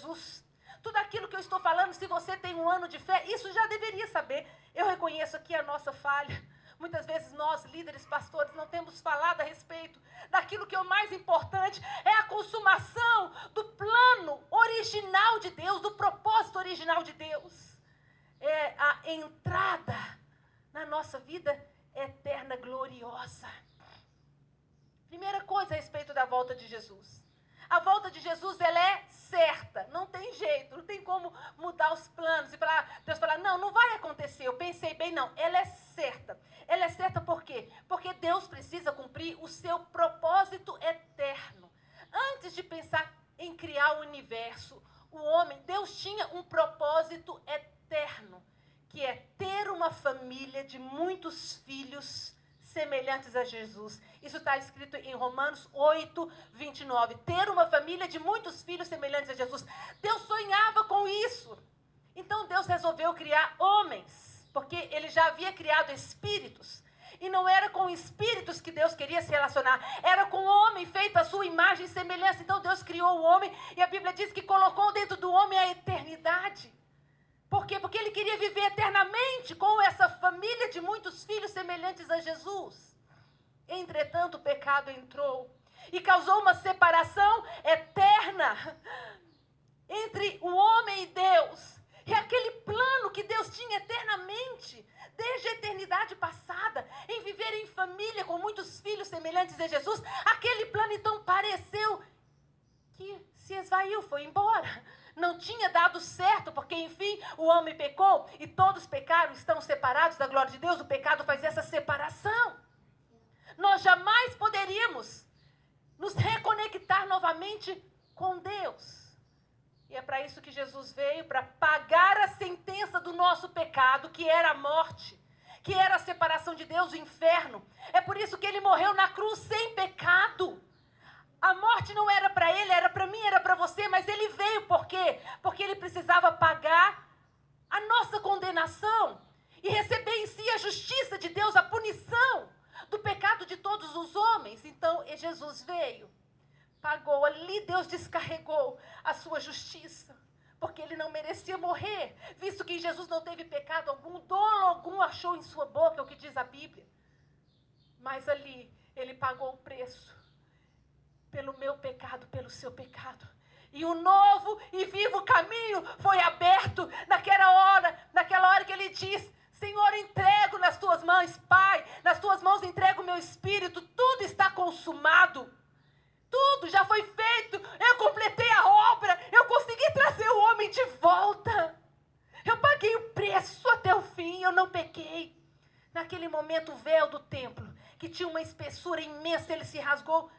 Jesus. Tudo aquilo que eu estou falando, se você tem um ano de fé, isso já deveria saber. Eu reconheço aqui a nossa falha. Muitas vezes nós, líderes, pastores, não temos falado a respeito daquilo que é o mais importante, é a consumação do plano original de Deus, do propósito original de Deus. É a entrada na nossa vida eterna, gloriosa. Primeira coisa a respeito da volta de Jesus. A volta de Jesus, ela é certa, não tem jeito, não tem como mudar os planos e falar, Deus falar, não vai acontecer, eu pensei bem, não, ela é certa. Ela é certa por quê? Porque Deus precisa cumprir o seu propósito eterno. Antes de pensar em criar o universo, o homem, Deus tinha um propósito eterno, que é ter uma família de muitos filhos semelhantes a Jesus. Isso está escrito em Romanos 8, 29. Ter uma família de muitos filhos semelhantes a Jesus. Deus sonhava com isso. Então Deus resolveu criar homens, porque ele já havia criado espíritos. E não era com espíritos que Deus queria se relacionar, era com o homem feito à sua imagem e semelhança. Então Deus criou o homem e a Bíblia diz que colocou dentro do homem a eternidade. Por quê? Porque ele queria viver eternamente com essa família de muitos filhos semelhantes a Jesus. Entretanto, o pecado entrou e causou uma separação eterna entre o homem e Deus. E aquele plano que Deus tinha eternamente, desde a eternidade passada, em viver em família com muitos filhos semelhantes a Jesus, aquele plano então pareceu que se esvaiu, foi embora. Não tinha dado certo, porque enfim o homem pecou e todos pecaram, estão separados da glória de Deus. O pecado faz essa separação. Nós jamais poderíamos nos reconectar novamente com Deus. E é para isso que Jesus veio, para pagar a sentença do nosso pecado, que era a morte, que era a separação de Deus, o inferno. É por isso que ele morreu na cruz sem pecado. A morte não era para ele, era para mim, era para você, mas ele veio por quê? Porque ele precisava pagar a nossa condenação e receber em si a justiça de Deus, a punição do pecado de todos os homens. Então, Jesus veio, pagou, ali Deus descarregou a sua justiça, porque ele não merecia morrer, visto que Jesus não teve pecado algum, dolo algum achou em sua boca, é o que diz a Bíblia. Mas ali, ele pagou o preço pelo meu pecado, pelo seu pecado. E o novo e vivo caminho foi aberto naquela hora que ele diz, Senhor, entrego nas tuas mãos, Pai, nas tuas mãos entrego o meu espírito, tudo está consumado. Tudo já foi feito, eu completei a obra, eu consegui trazer o homem de volta. Eu paguei o preço até o fim, eu não pequei. Naquele momento o véu do templo, que tinha uma espessura imensa, ele se rasgou.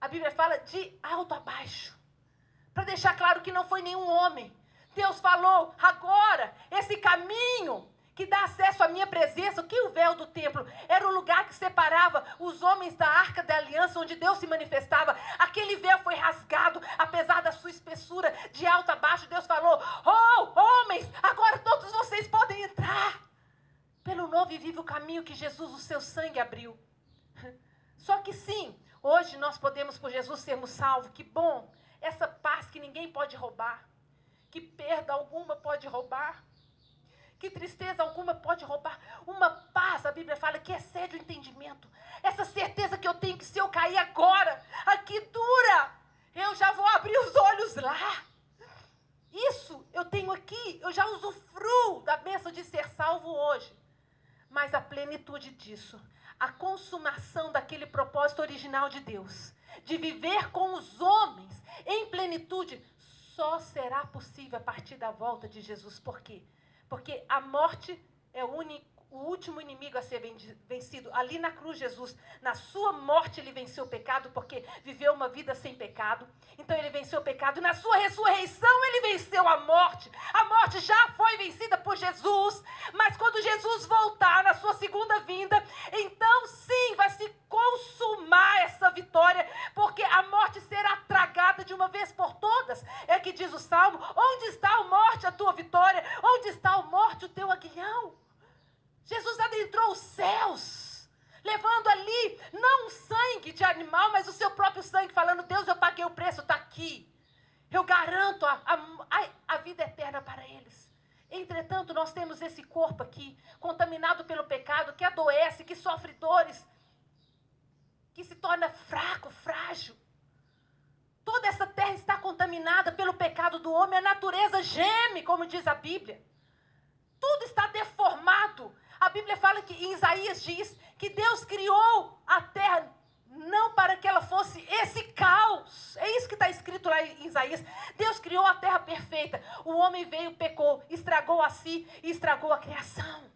A Bíblia fala de alto a baixo, para deixar claro que não foi nenhum homem. Deus falou, agora, esse caminho que dá acesso à minha presença, que o véu do templo era o lugar que separava os homens da Arca da Aliança, onde Deus se manifestava. Aquele véu foi rasgado, apesar da sua espessura, de alto a baixo. Deus falou, homens, agora todos vocês podem entrar pelo novo e vivo caminho que Jesus, o seu sangue, abriu. Só que sim, hoje nós podemos, por Jesus, sermos salvos. Que bom! Essa paz que ninguém pode roubar, que perda alguma pode roubar, que tristeza alguma pode roubar. Uma paz, a Bíblia fala, que excede o entendimento. Essa certeza que eu tenho que se eu cair agora, aqui dura, eu já vou abrir os olhos lá. Isso eu tenho aqui, eu já usufruo da bênção de ser salvo hoje. Mas a plenitude disso, a consumação daquele propósito original de Deus, de viver com os homens em plenitude, só será possível a partir da volta de Jesus. Por quê? Porque a morte é o último inimigo a ser vencido. Ali na cruz, Jesus, na sua morte, ele venceu o pecado, porque viveu uma vida sem pecado. Então, ele venceu o pecado. E na sua ressurreição, ele venceu a morte. A morte já foi vencida por Jesus. Mas quando Jesus voltar na sua segunda vinda, então, sim, vai se consumar essa vitória, porque a morte será tragada de uma vez por todas. É que diz o Salmo, onde está, a morte, a tua vitória? Onde está, a morte, o teu aguilhão? Jesus adentrou os céus, levando ali, não um sangue de animal, mas o seu próprio sangue, falando, Deus, eu paguei o preço, está aqui. Eu garanto a vida eterna para eles. Entretanto, nós temos esse corpo aqui, contaminado pelo pecado, que adoece, que sofre dores, que se torna fraco, frágil. Toda essa terra está contaminada pelo pecado do homem, a natureza geme, como diz a Bíblia. Tudo está deformado. A Bíblia fala que, em Isaías diz, que Deus criou a terra não para que ela fosse esse caos. É isso que está escrito lá em Isaías. Deus criou a terra perfeita. O homem veio, pecou, estragou a si e estragou a criação.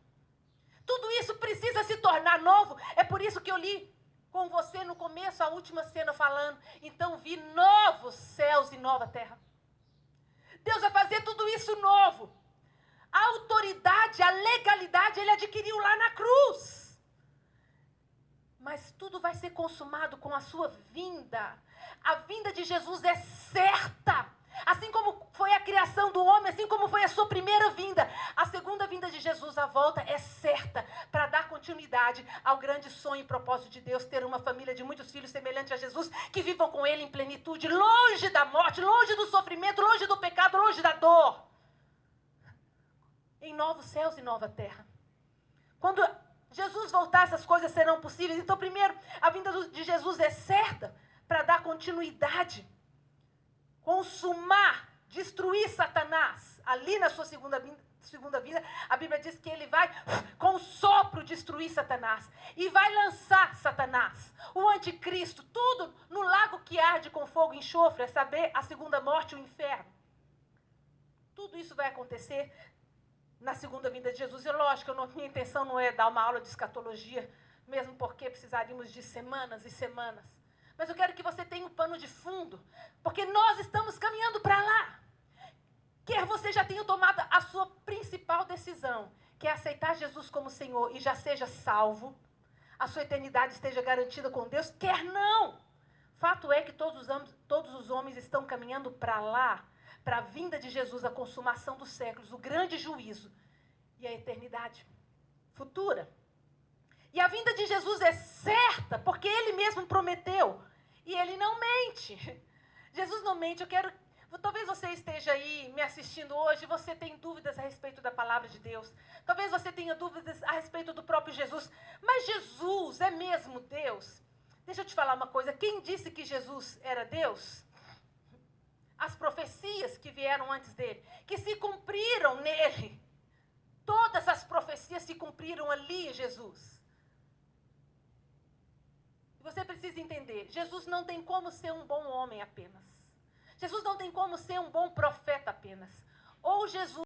Tudo isso precisa se tornar novo. É por isso que eu li com você no começo a última cena falando. Então vi novos céus e nova terra. Deus vai fazer tudo isso novo. A autoridade, a legalidade, ele adquiriu lá na cruz. Mas tudo vai ser consumado com a sua vinda. A vinda de Jesus é certa. Assim como foi a criação do homem, assim como foi a sua primeira vinda. A segunda vinda de Jesus, a volta, é certa para dar continuidade ao grande sonho e propósito de Deus, ter uma família de muitos filhos semelhantes a Jesus, que vivam com Ele em plenitude, longe da morte, longe do sofrimento, longe do pecado, longe da dor. Em novos céus e nova terra. Quando Jesus voltar, essas coisas serão possíveis. Então, primeiro, a vinda de Jesus é certa para dar continuidade, consumar, destruir Satanás. Ali na sua segunda vinda, a Bíblia diz que ele vai, com sopro, destruir Satanás. E vai lançar Satanás, o anticristo, tudo no lago que arde com fogo e enxofre, a saber, a segunda morte, o inferno. Tudo isso vai acontecer na segunda vinda de Jesus. E lógico, minha intenção não é dar uma aula de escatologia, mesmo porque precisaríamos de semanas e semanas. Mas eu quero que você tenha um pano de fundo, porque nós estamos caminhando para lá. Quer você já tenha tomado a sua principal decisão, que é aceitar Jesus como Senhor e já seja salvo, a sua eternidade esteja garantida com Deus, quer não. Fato é que todos os homens estão caminhando para lá, para a vinda de Jesus, a consumação dos séculos, o grande juízo e a eternidade futura. E a vinda de Jesus é certa, porque Ele mesmo prometeu. E Ele não mente. Jesus não mente. Talvez você esteja aí me assistindo hoje e você tem dúvidas a respeito da palavra de Deus. Talvez você tenha dúvidas a respeito do próprio Jesus. Mas Jesus é mesmo Deus? Deixa eu te falar uma coisa. Quem disse que Jesus era Deus? As profecias que vieram antes dele, que se cumpriram nele. Todas as profecias se cumpriram ali em Jesus. Você precisa entender, Jesus não tem como ser um bom homem apenas. Jesus não tem como ser um bom profeta apenas. Ou Jesus